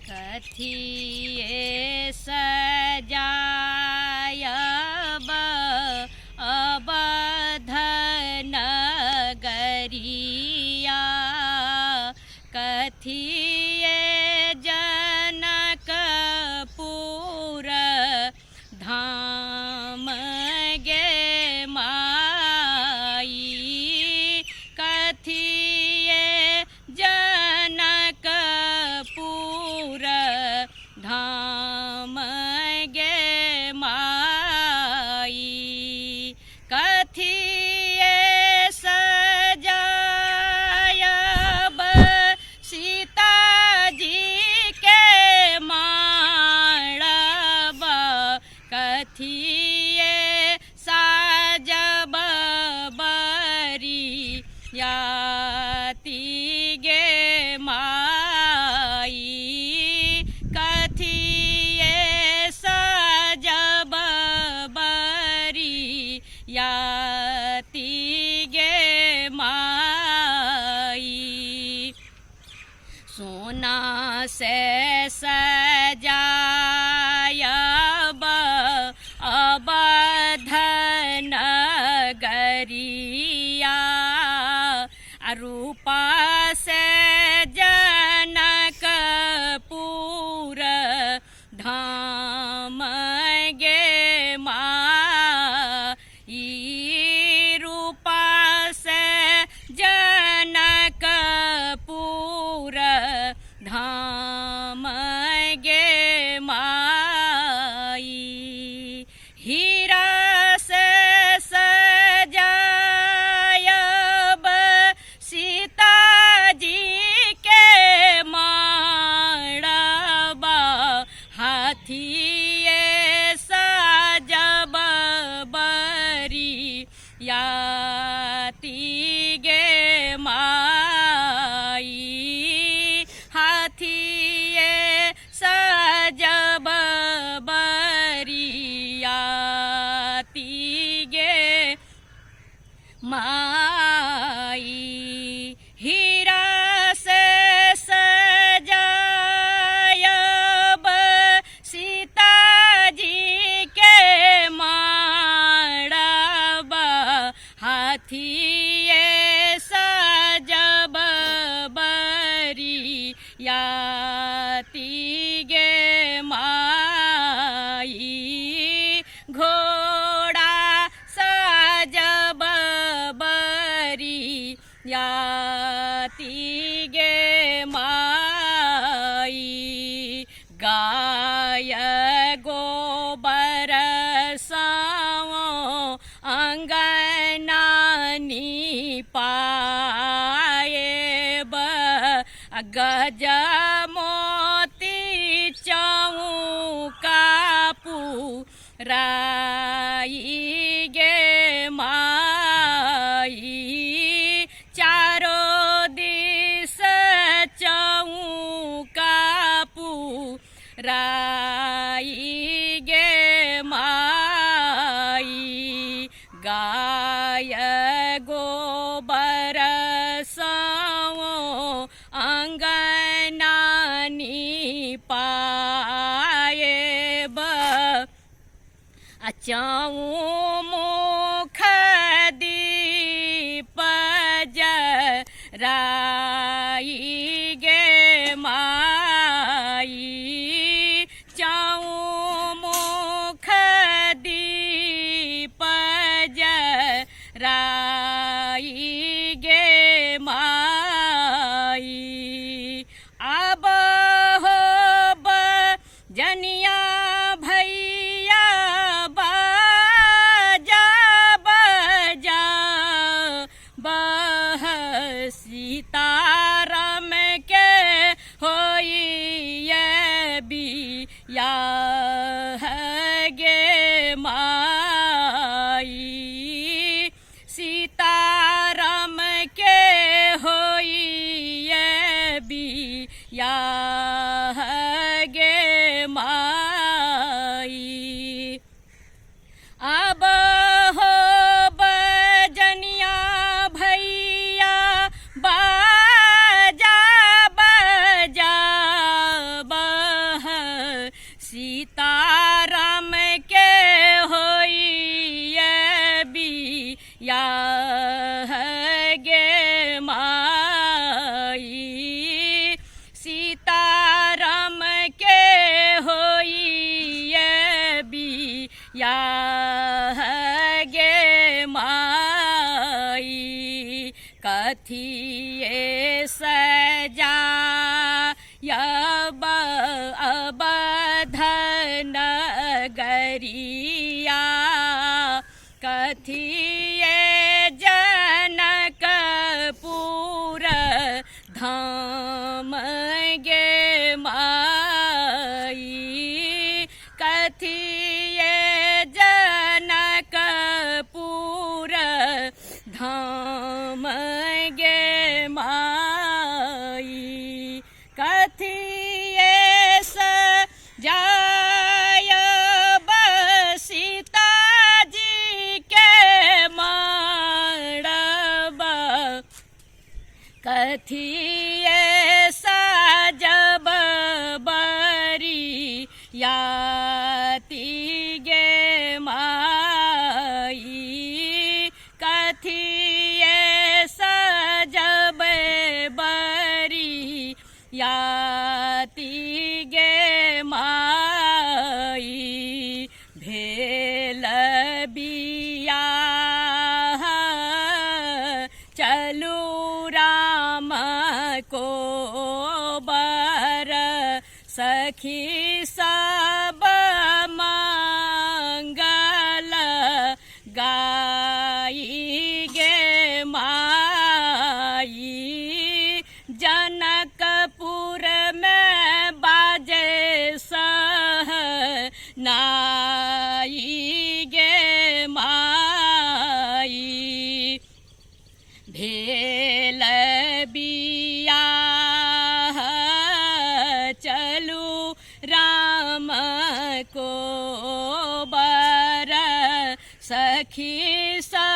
कथिए सजायब अवध नगरिया, कथिए जनकपुर धाम गे माई, कथिए जनकपुर धाम गे माई, कथिए सजायब सीता जी के माड़ब, कथिए साजब बरियाती गे माई, कथिए साजब बरियाती गे माई, सोना से सजायब अवध नगरिया, रूपा से जनकपुर धाम गे माई, रूपा से जनकपुर धाम गे माई, हीरा से सजायब सीता जी के माड़ब, हाथिए साजब बरियाती गे माई, हाथिए साजब बरियाती गे माई, हीरा से सजायब सीता जी के माड़ब, हाथिए साजब बरियाती गे माई, घोड़ा साजब बरियाती गे माई, गाय गोबर सावो अंगना नीपायब, गज मोती चौका पुराई गे माई, चारो दिस चौका पुराई गे माई, गाय गोबर सावो अंगना नीपायब, चौमुख दीप जराई गे माई, चौमुख दीप जराई गे माई, अब हो बजनिया भैया बाजा बजा बह सीताराम के होई ये बियाह गे माई, सीताराम के होई ये बियाह गे माई, अब हो बजनिया भैया बाजा बजा कथिए सजाय सीता जी के मड़बा कथिए सजब बरी याति गे माई कथिए सजब बरी याति गे माई भेल बियाह चलू राम को बर सखी सब मंगल गाई गे माई जनकपुर में बाजे सह नाई गे माई भेल बियाह चलू राम को बर सखी सा